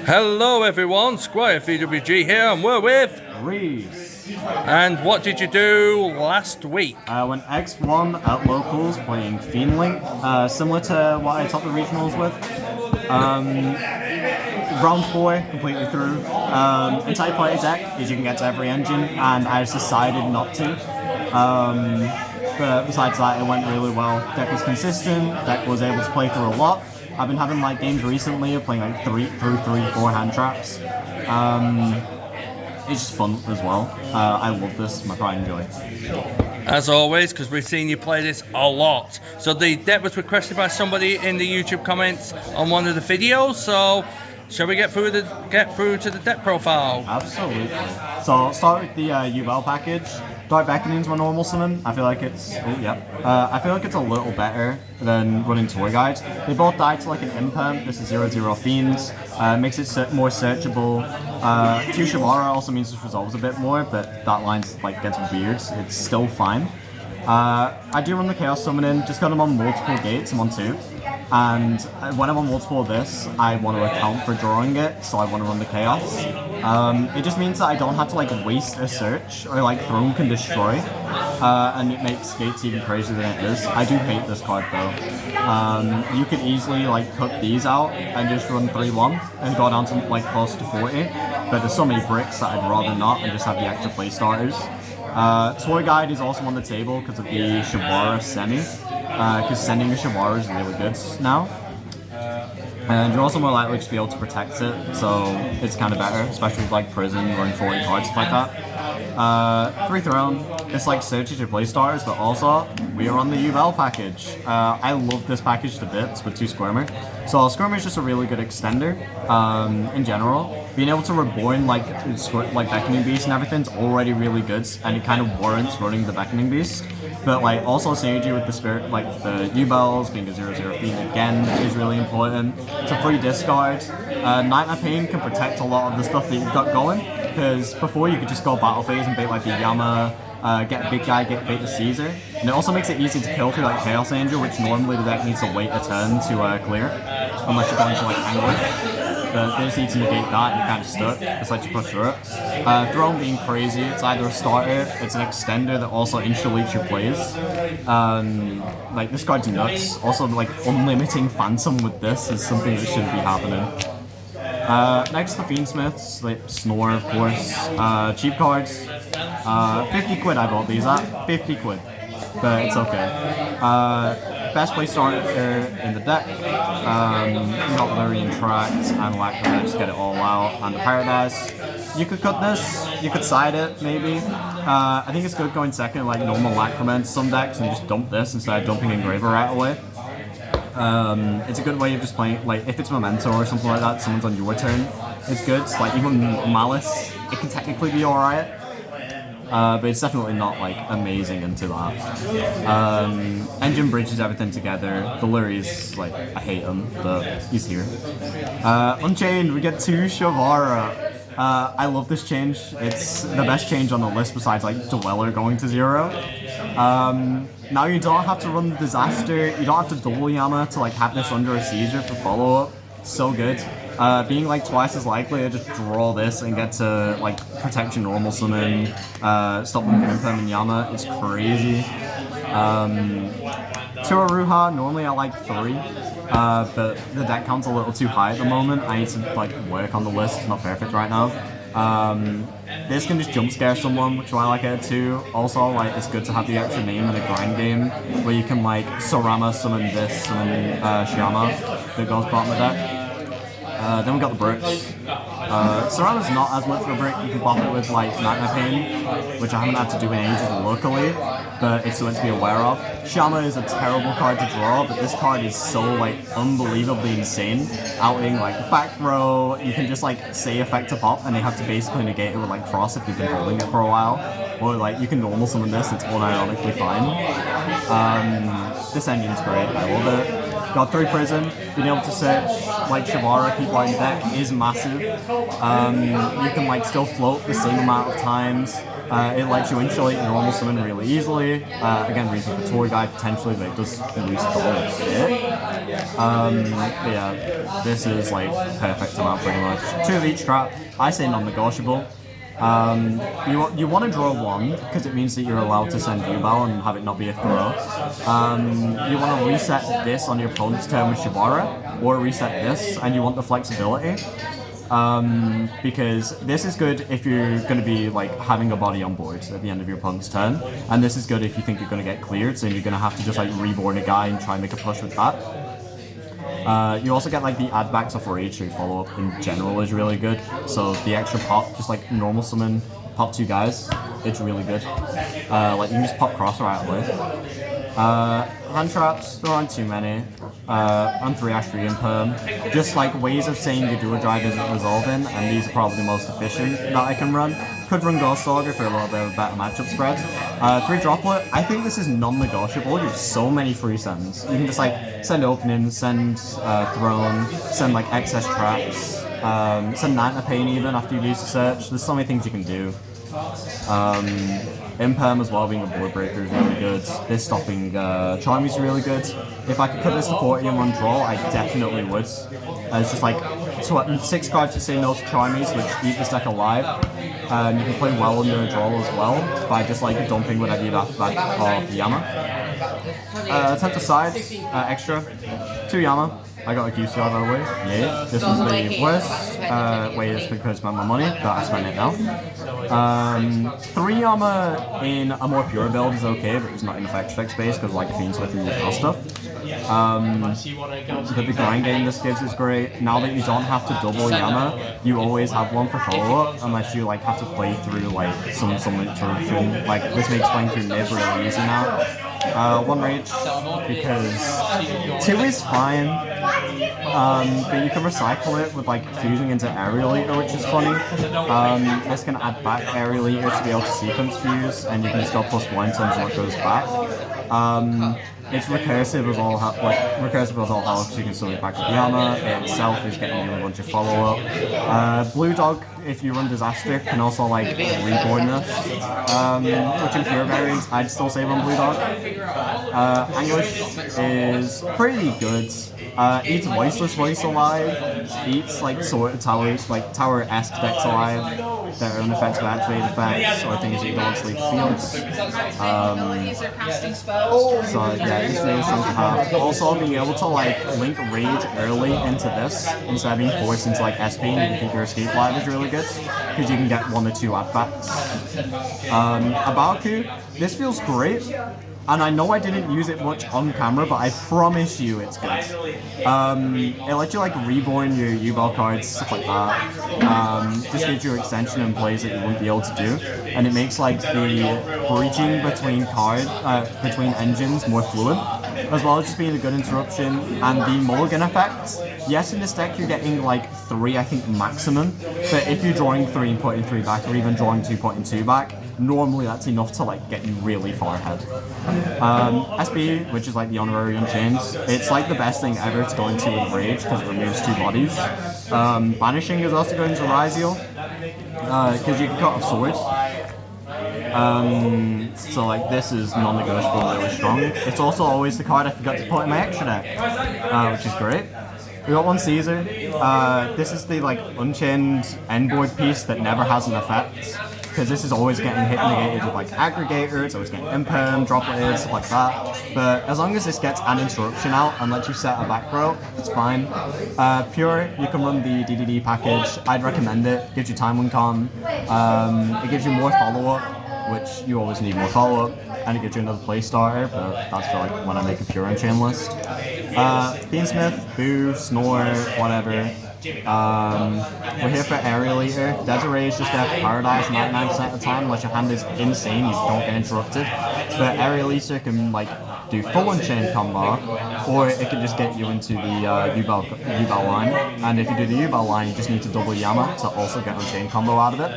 Hello everyone, Squire VWG here, and we're with Reese. And what did you do last week? I went X1 at locals playing Fiend Link, similar to what I topped the regionals with. Round 4 completely through. Anti-player deck is you can get to every engine, and I just decided not to. But besides that, it went really well. Deck was consistent, deck was able to play through a lot. I've been having like games recently of playing like 3, 4 hand traps. It's just fun as well. I love this, my pride and joy. As always, because we've seen you play this a lot. So the deck was requested by somebody in the YouTube comments on one of the videos, so shall we get through to the deck profile? Absolutely. So I'll start with the Yubel package. Dark Beckoning's my normal summon. I feel like it's I feel like it's a little better than running Tour Guide. They both die to like an imperm. This is 0/0 Fiends. Makes it more searchable. 2 Shavara also means this resolves a bit more, but that line's like gets weird. It's still fine. I do run the Chaos Summoning, just got them on multiple gates. I'm on 2. And when I'm on multiple of this, I want to account for drawing it, so I want to run the Chaos. It just means that I don't have to like waste a search, or like Throne can destroy, and it makes gates even crazier than it is. I do hate this card though. You could easily like cut these out and just run 3-1 and go down to like close to 40, but there's so many bricks that I'd rather not and just have the extra play starters. Toy Guide is also on the table because of the Shavara semi, because sending a Shavara is really good now. And you're also more likely to be able to protect it, so it's kind of better, especially with like Prison, running 40 cards, stuff like that. 3 Throne, it's like searches your play starters, but also we are on the Yubel package. I love this package to bits with 2 Squirmer. So Squirmer is just a really good extender in general. Being able to reborn like Beckoning Beast and everything's already really good, and it kind of warrants running the Beckoning Beast. But like also synergy with the spirit, like the Yubels being a 0/0 Fiend again is really important. It's a free discard. Nightmare Pain can protect a lot of the stuff that you've got going, because before you could just go battle phase and bait like the Yama, get a big guy, bait the Caesar. And it also makes it easy to kill through like Chaos Angel, which normally the deck needs to wait a turn to clear, unless you're going to like Anguish. But they just need to negate that and you're kind of stuck. It's like you push through it. Throne being crazy, it's either a starter, it's an extender that also instantly your plays. Like this card's nuts. Also like unlimiting Phantom with this is something that shouldn't be happening. Next the Fiendsmiths, like Snore of course. Cheap cards. 50 quid I bought these at, 50 quid. But it's okay. Best play starter in the deck. Not Lurian Tracks and Lacrimate, just get it all out. And the Paradise. You could cut this, you could side it maybe. I think it's good going second like normal Lacrimate some decks and just dump this instead of dumping Engraver right away. It's a good way of just playing, like if it's Memento or something like that, someone's on your turn, it's good. It's like even Malice, it can technically be alright. But it's definitely not like amazing into that. Engine bridges everything together. The Lurie's like, I hate him, but he's here. Unchained, we get 2 Shavara. I love this change. It's the best change on the list besides like Dweller going to 0. Now you don't have to run the Disaster, you don't have to double Yama to like have this under a Caesar for follow-up. So good. Being like twice as likely to just draw this and get to like protection normal summon, stop them from implementing Yama, it's crazy. To Aruha, normally I like 3, but the deck count's a little too high at the moment. I need to like work on the list, it's not perfect right now. This can just jump scare someone, which I like it too. Also, like it's good to have the extra name in a grind game where you can like Sarama summon this, summon Shyama that goes bottom of the deck. Then we got the bricks. Sarama's not as much of a brick, you can pop it with like Nightmare Pain, which I haven't had to do in ages locally, but it's something to be aware of. Shama is a terrible card to draw, but this card is so like unbelievably insane. Outing like back row, you can just like say effect to pop and they have to basically negate it with like Frost if you've been holding it for a while. Or like you can normal summon this, it's unironically fine. This engine's great, I love it. Got 3 Prison, being able to search like Shavara, keep white in deck is massive. You can like still float the same amount of times. It lets you insulate your normal summon really easily. Again, reason for tour guide potentially, but it does lose control a bit. But yeah, this is like perfect amount pretty much. 2 of each trap. I say non-negotiable. You want to draw 1 because it means that you're allowed to send Yubel and have it not be a throw. You want to reset this on your opponent's turn with Shibara, or reset this, and you want the flexibility. Because this is good if you're going to be like having a body on board at the end of your opponent's turn, and this is good if you think you're going to get cleared, so you're going to have to just like reborn a guy and try and make a push with that. You also get like the add backs of Rage, so follow up in general is really good. So the extra pop, just like normal summon, pop 2 guys, it's really good. Like you can just pop cross right away. Hand traps, there aren't too many. And 3 Ashby and Perm. Just like ways of saying your dual drive isn't resolving, and these are probably the most efficient that I can run. Could run Ghost Auger for a little bit of a better matchup spread. 3 Droplet, I think this is non-negotiable. You have so many free sends. You can just like send opening, send throne, send like excess traps, send Nightmare Pain even after you've used the search. There's so many things you can do. Imperm as well being a board breaker is really good. This stopping Charmy is really good. If I could cut this to 40 and run draw, I definitely would. It's just like 6 cards to say no to Charmies, which eat this deck alive. You can play well under a draw as well by just like dumping whatever you have back of Yama. Attempt aside, extra, 2 Yama. I got a QC out of the way. Yeah, this was the worst way to because spend my money, but I spent it now. 3 Yama in a more pure build is okay, but it's not in effect check space because like Fiend Link and all stuff. But the grind game this gives is great. Now that you don't have to double Yama, you always have one for follow-up, unless you like have to play through like some interruption. Like this makes playing through Nib really easy now. 1 Rage, because 2 is fine, but you can recycle it with like fusing into Aerial Eater, which is funny. This can add back Aerial Eater to be able to sequence fuse, and you can just go +1 times what goes back. It's recursive as all hell, because you can still get back with Yama. It itself is getting you a bunch of follow-up. Blue Dog, if you run Disaster, can also like reborn this, which in pure variants I'd still save on Blue Dog. Anguish is pretty good. Eats Voiceless Voice alive, eats like sort of towers, like tower-esque decks alive, their own effects, but activate effects, or things that you don't want to sleep fields. So yeah, it's really strong to have. Also being able to like link Rage early into this, instead of being forced into like SP and you think your escape live is really good, because you can get 1 or 2 at-bats. Abaku, this feels great. And I know I didn't use it much on camera, but I promise you it's good. It lets you like reborn your Yubel cards, stuff like that. Just gives you extension and plays that you wouldn't be able to do. And it makes like the bridging between engines more fluid, as well as just being a good interruption. And the mulligan effect, yes, in this deck you're getting like 3, I think, maximum. But if you're drawing 3 and putting 3 back, or even drawing 2 putting 2 back, normally that's enough to like get you really far ahead. SB, which is like the honorary Unchained, it's like the best thing ever to go into with Rage because it removes 2 bodies. Banishing is also going to Ryziel because you can cut off swords. So like this is non-negotiable and really strong. It's also always the card I forgot to put in my extra deck, which is great. We got 1 Caesar. This is the like Unchained endboard piece that never has an effect, because this is always getting hit negated with like Aggregator, it's always getting Imperm, Droplet, stuff like that. But as long as this gets an interruption out and lets you set a back row, it's fine. Pure, you can run the DDD package. I'd recommend it. Gives you time win con. It gives you more follow-up, which you always need more follow-up, and it gives you another play starter, but that's for like when I make a pure Unchained list. Fiendsmith, Boo, Snore, whatever. We're here for Aerial Eater. Desiree is just there for Paradise 99% of the time, unless your hand is insane, you don't get interrupted. But Aerial Eater can like do full Unchained combo, or it can just get you into the Yubel line. And if you do the Yubel line, you just need to double Yama to also get Unchained combo out of it.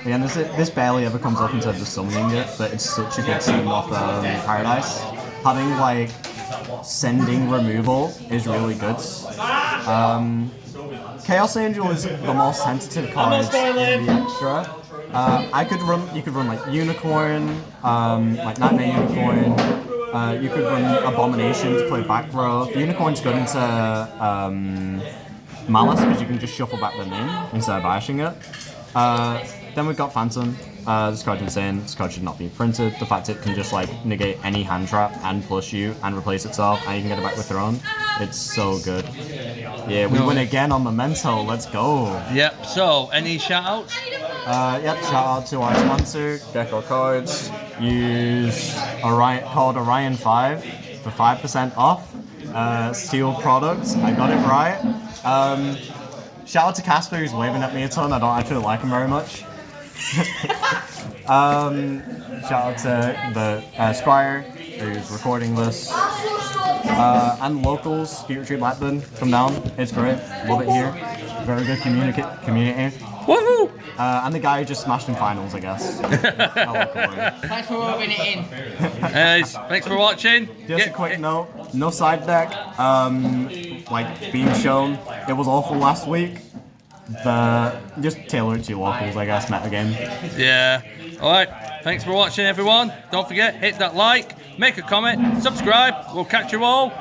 Again, this barely ever comes up in terms of summoning it, but it's such a good scene off Paradise. Having like sending removal is really good. Chaos Angel is the most sensitive card in the extra. You could run like Unicorn, like Nightmare Unicorn. You could run Abomination to play back row. The Unicorn's good into Malice because you can just shuffle back the name instead of bashing it. Then we've got Phantom. This card's insane. This card should not be printed. The fact it can just like negate any hand trap and plus you and replace itself, and you can get it back with Throne. It's so good. Yeah, we win again on Memento. Let's go. Yep. So, any shout-outs? Yep. Shout out to our sponsor, Gecko Cards. Use code Orion 5 for 5% off. Steel products. I got it right. Shout out to Casper who's waving at me a ton. I don't actually like him very much. Shout out to the Squire who's recording this. And locals, Skeeter Tree Blackburn, come down. It's great. Love it here. Very good community. Woohoo! And the guy who just smashed in finals, I guess. Thanks for rubbing it in. Thanks for watching. Just a quick note, no side deck, like being shown. It was awful last week. Just tailor it to your locals, I guess, meta game. Yeah. Alright, thanks for watching everyone. Don't forget, hit that like, make a comment, subscribe. We'll catch you all.